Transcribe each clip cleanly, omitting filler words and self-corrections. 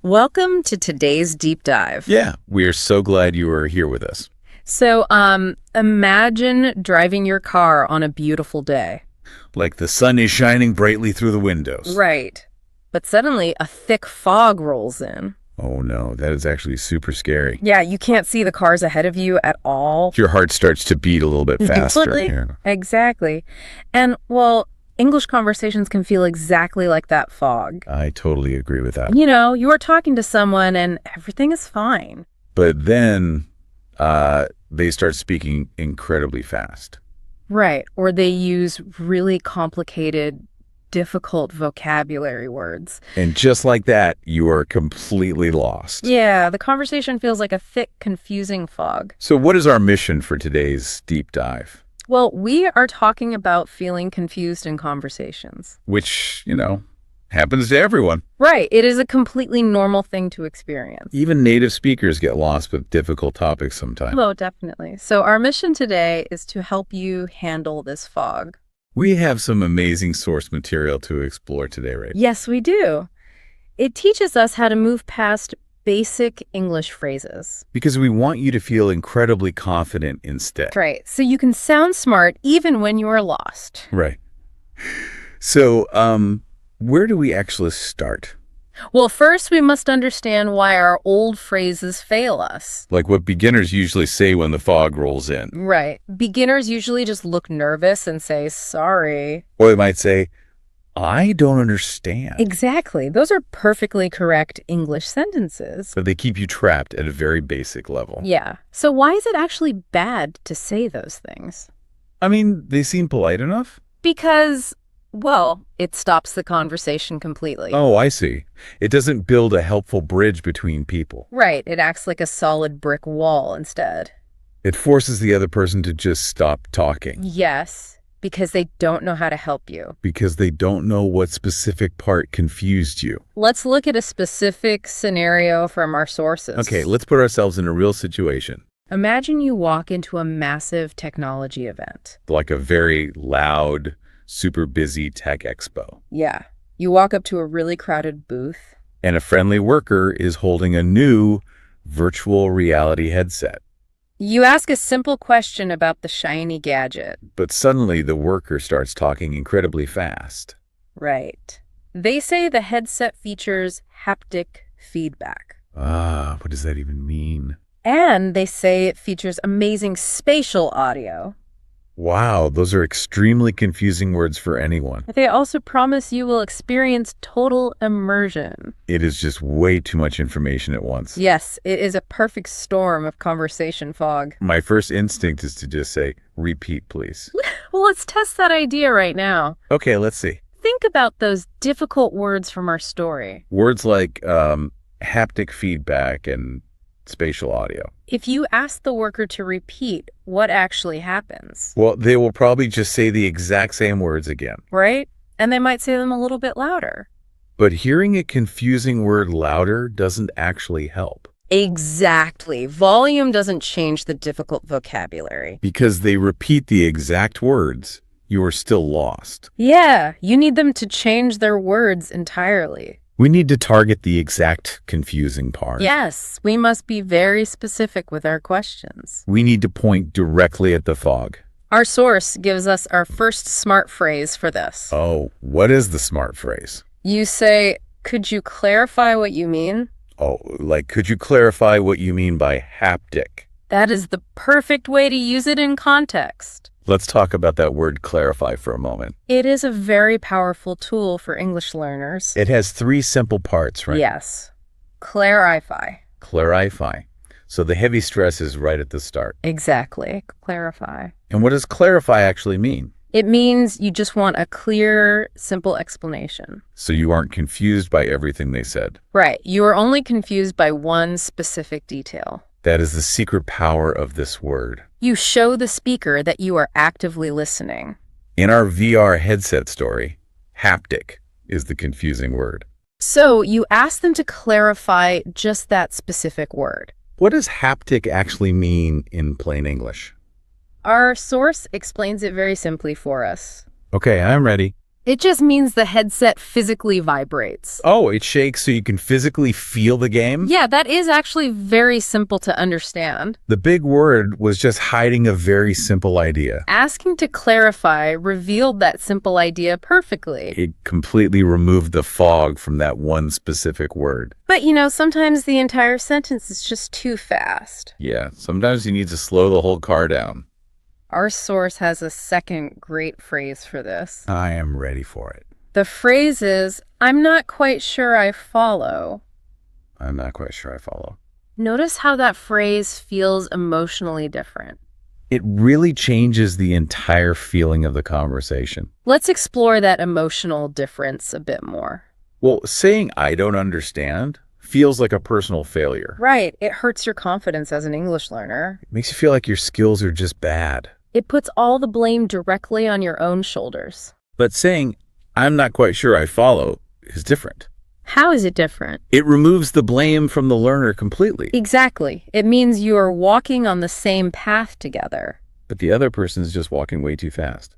Welcome to today's deep dive. Yeah, we are so glad you are here with us. So, imagine driving your car on a beautiful day. Like the sun is shining brightly through the windows. Right. But suddenly a thick fog rolls in. Oh no, that is actually super scary. Yeah, you can't see the cars ahead of you at all. Your heart starts to beat a little bit faster. Absolutely. Yeah. Exactly. And, well, English conversations can feel exactly like that fog. I totally agree with that. You know, you are talking to someone and everything is fine. But then they start speaking incredibly fast. Right. Or they use really complicated, difficult vocabulary words. And just like that, you are completely lost. Yeah, the conversation feels like a thick, confusing fog. So what is our mission for today's deep dive? Well, we are talking about feeling confused in conversations. Which, happens to everyone. Right. It is a completely normal thing to experience. Even native speakers get lost with difficult topics sometimes. Oh, definitely. So our mission today is to help you handle this fog. We have some amazing source material to explore today, right? Yes, we do. It teaches us how to move past basic English phrases. Because we want you to feel incredibly confident instead. Right. So you can sound smart even when you are lost. Right. So, where do we actually start? Well, first we must understand why our old phrases fail us. Like what beginners usually say when the fog rolls in. Right. Beginners usually just look nervous and say, sorry. Or they might say, I don't understand. Exactly. Those are perfectly correct English sentences. But they keep you trapped at a very basic level. Yeah. So why is it actually bad to say those things? I mean, they seem polite enough. Because, well, it stops the conversation completely. Oh, I see. It doesn't build a helpful bridge between people. Right. It acts like a solid brick wall instead. It forces the other person to just stop talking. Yes. Because they don't know how to help you. Because they don't know what specific part confused you. Let's look at a specific scenario from our sources. Okay, let's put ourselves in a real situation. Imagine you walk into a massive technology event. Like a very loud, super busy tech expo. Yeah. You walk up to a really crowded booth. And a friendly worker is holding a new virtual reality headset. You ask a simple question about the shiny gadget. But suddenly the worker starts talking incredibly fast. Right. They say the headset features haptic feedback. What does that even mean? And they say it features amazing spatial audio. Wow, those are extremely confusing words for anyone. They also promise you will experience total immersion. It is just way too much information at once. Yes, it is a perfect storm of conversation fog. My first instinct is to just say, repeat, please. Well, let's test that idea right now. Okay, let's see. Think about those difficult words from our story. Words like haptic feedback and spatial audio. If you ask the worker to repeat, what actually happens? Well, they will probably just say the exact same words again. Right? And they might say them a little bit louder. But hearing a confusing word louder doesn't actually help. Exactly. Volume doesn't change the difficult vocabulary. Because they repeat the exact words, you are still lost. Yeah, you need them to change their words entirely. We need to target the exact confusing part. Yes, we must be very specific with our questions. We need to point directly at the fog. Our source gives us our first smart phrase for this. Oh, what is the smart phrase? You say, could you clarify what you mean? Oh, like, could you clarify what you mean by haptic? That is the perfect way to use it in context. Let's talk about that word clarify for a moment. It is a very powerful tool for English learners. It has three simple parts, right? Yes. Clarify. Clarify. So the heavy stress is right at the start. Exactly. Clarify. And what does clarify actually mean? It means you just want a clear, simple explanation. So you aren't confused by everything they said. Right. You are only confused by one specific detail. That is the secret power of this word. You show the speaker that you are actively listening. In our VR headset story, haptic is the confusing word. So you ask them to clarify just that specific word. What does haptic actually mean in plain English? Our source explains it very simply for us. Okay, I'm ready. It just means the headset physically vibrates. Oh, it shakes so you can physically feel the game? Yeah, that is actually very simple to understand. The big word was just hiding a very simple idea. Asking to clarify revealed that simple idea perfectly. It completely removed the fog from that one specific word. But sometimes the entire sentence is just too fast. Yeah, sometimes you need to slow the whole car down. Our source has a second great phrase for this. I am ready for it. The phrase is, I'm not quite sure I follow. I'm not quite sure I follow. Notice how that phrase feels emotionally different. It really changes the entire feeling of the conversation. Let's explore that emotional difference a bit more. Well, saying I don't understand feels like a personal failure. Right. It hurts your confidence as an English learner. It makes you feel like your skills are just bad. It puts all the blame directly on your own shoulders. But saying I'm not quite sure I follow is different. How is it different? It removes the blame from the learner completely. Exactly. It means you are walking on the same path together. But the other person is just walking way too fast.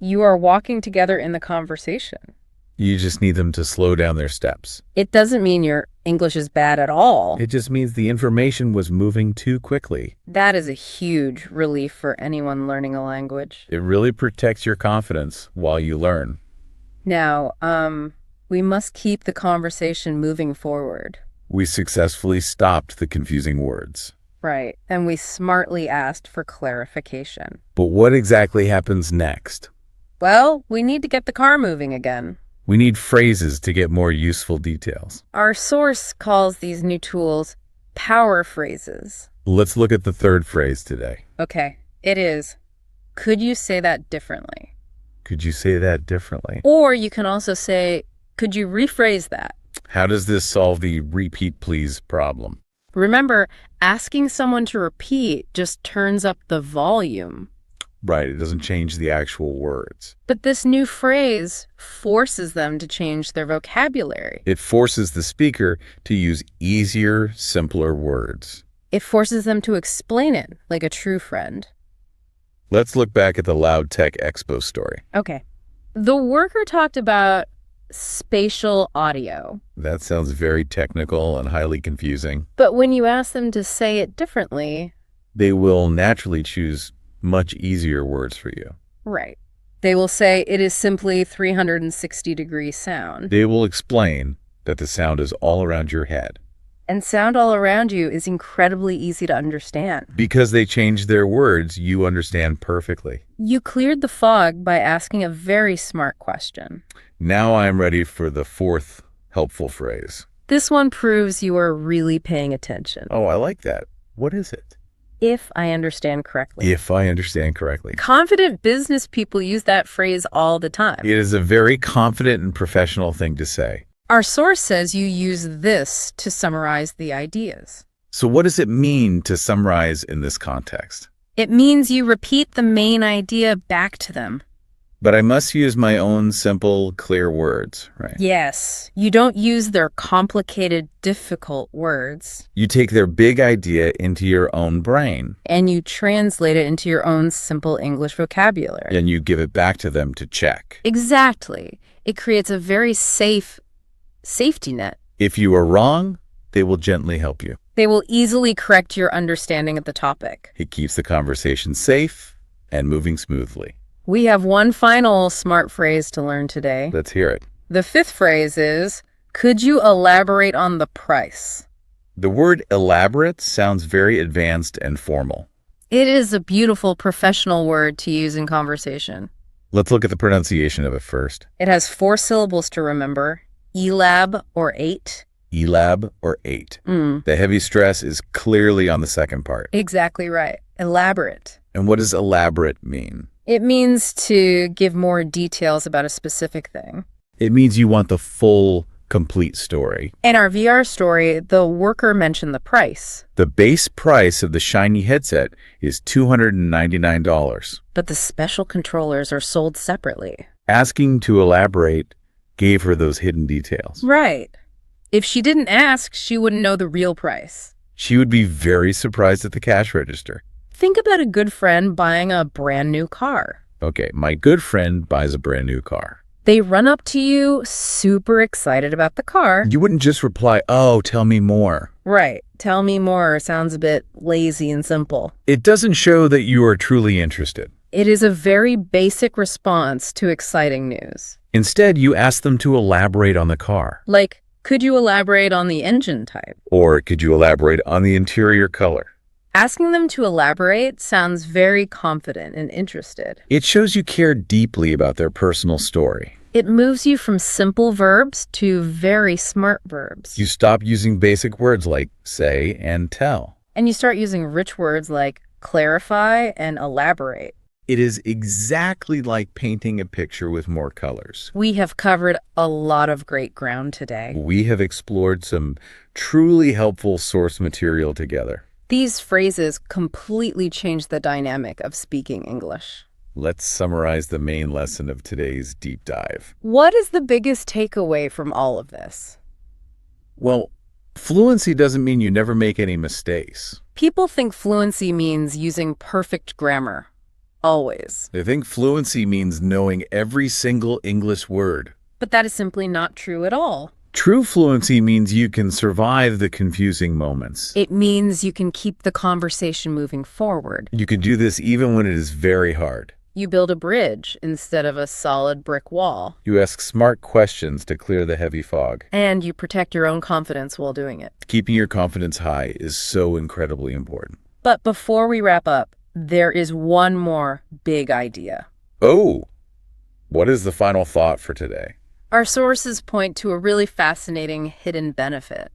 You are walking together in the conversation. You just need them to slow down their steps. It doesn't mean your English is bad at all. It just means the information was moving too quickly. That is a huge relief for anyone learning a language. It really protects your confidence while you learn. Now, we must keep the conversation moving forward. We successfully stopped the confusing words. Right, and we smartly asked for clarification. But what exactly happens next? Well, we need to get the car moving again. We need phrases to get more useful details. Our source calls these new tools power phrases. Let's look at the third phrase today. Okay, it is, could you say that differently? Could you say that differently? Or you can also say, could you rephrase that? How does this solve the repeat please problem? Remember, asking someone to repeat just turns up the volume. Right, it doesn't change the actual words. But this new phrase forces them to change their vocabulary. It forces the speaker to use easier, simpler words. It forces them to explain it like a true friend. Let's look back at the Loud Tech Expo story. Okay. The worker talked about spatial audio. That sounds very technical and highly confusing. But when you ask them to say it differently, They will naturally choose much easier words for you. right, they will say it is simply 360-degree sound. They will explain that the sound is all around your head. And sound all around you is incredibly easy to understand. Because they changed their words, you understand perfectly. You cleared the fog by asking a very smart question. Now I am ready for the fourth helpful phrase. This one proves you are really paying attention. Oh, I like that. What is it? If I understand correctly. If I understand correctly. Confident business people use that phrase all the time. It is a very confident and professional thing to say. Our source says you use this to summarize the ideas. So what does it mean to summarize in this context? It means you repeat the main idea back to them. But I must use my own simple, clear words, right? Yes, you don't use their complicated, difficult words. You take their big idea into your own brain And you translate it into your own simple English vocabulary. and you give it back to them to check. Exactly. It creates a very safe safety net. If you are wrong, they will gently help you. They will easily correct your understanding of the topic. It keeps the conversation safe and moving smoothly. We have one final smart phrase to learn today. Let's hear it. The fifth phrase is, could you elaborate on the price? The word elaborate sounds very advanced and formal. It is a beautiful professional word to use in conversation. Let's look at the pronunciation of it first. It has 4 syllables to remember, elab or 8. Elab or 8. The heavy stress is clearly on the second part. Exactly right. Elaborate. And what does elaborate mean? It means to give more details about a specific thing. It means you want the full, complete story. In our VR story, the worker mentioned the price, The base price of the shiny headset is $299. but the special controllers are sold separately. Asking to elaborate gave her those hidden details. Right. If she didn't ask, she wouldn't know the real price. She would be very surprised at the cash register. Think about a good friend buying a brand new car. Okay, my good friend buys a brand new car. They run up to you, super excited about the car. You wouldn't just reply, "Oh, tell me more." Right. Tell me more sounds a bit lazy and simple. It doesn't show that you are truly interested. It is a very basic response to exciting news. Instead, you ask them to elaborate on the car. Like, could you elaborate on the engine type? Or could you elaborate on the interior color? Asking them to elaborate sounds very confident and interested. It shows you care deeply about their personal story. It moves you from simple verbs to very smart verbs. You stop using basic words like say and tell. And you start using rich words like clarify and elaborate. It is exactly like painting a picture with more colors. We have covered a lot of great ground today. We have explored some truly helpful source material together. These phrases completely change the dynamic of speaking English. Let's summarize the main lesson of today's deep dive. What is the biggest takeaway from all of this? Well, fluency doesn't mean you never make any mistakes. People think fluency means using perfect grammar. Always. They think fluency means knowing every single English word. But that is simply not true at all. True fluency means you can survive the confusing moments. It means you can keep the conversation moving forward. You can do this even when it is very hard. You build a bridge instead of a solid brick wall. You ask smart questions to clear the heavy fog. And you protect your own confidence while doing it. Keeping your confidence high is so incredibly important. But before we wrap up, there is one more big idea. Oh, what is the final thought for today? Our sources point to a really fascinating hidden benefit.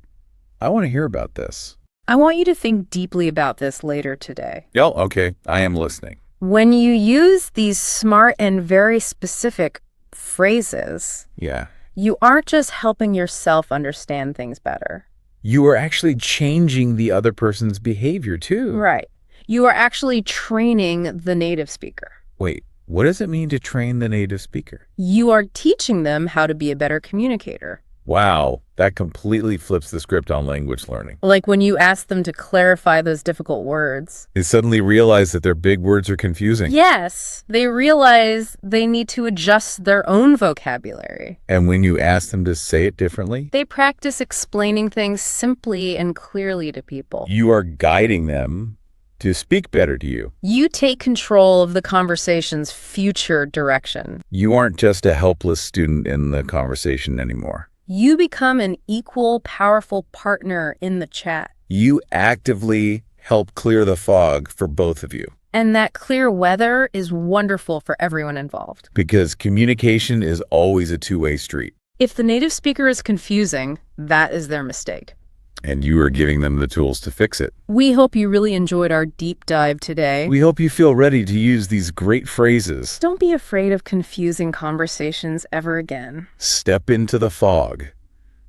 I want to hear about this. I want you to think deeply about this later today. Oh, okay. I am listening. When you use these smart and very specific phrases, Yeah. you aren't just helping yourself understand things better. You are actually changing the other person's behavior too. Right. You are actually training the native speaker. Wait, what does it mean to train the native speaker? You are teaching them how to be a better communicator. Wow, that completely flips the script on language learning. Like when you ask them to clarify those difficult words. They suddenly realize that their big words are confusing. Yes, they realize they need to adjust their own vocabulary. And when you ask them to say it differently, They practice explaining things simply and clearly to people. you are guiding them to speak better to you. You take control of the conversation's future direction. You aren't just a helpless student in the conversation anymore. You become an equal, powerful partner in the chat. You actively help clear the fog for both of you. And that clear weather is wonderful for everyone involved. Because communication is always a two-way street. If the native speaker is confusing, that is their mistake. And you are giving them the tools to fix it. We hope you really enjoyed our deep dive today. We hope you feel ready to use these great phrases. Don't be afraid of confusing conversations ever again. Step into the fog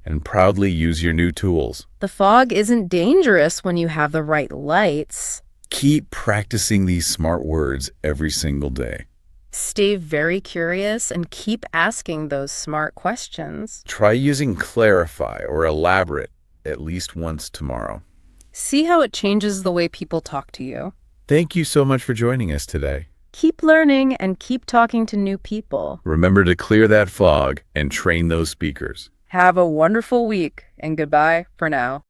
and proudly use your new tools. The fog isn't dangerous when you have the right lights. Keep practicing these smart words every single day. Stay very curious and keep asking those smart questions. Try using clarify or elaborate at least once tomorrow. See how it changes the way people talk to you. Thank you so much for joining us today. Keep learning and keep talking to new people. Remember to clear that fog and train those speakers. Have a wonderful week and goodbye for now.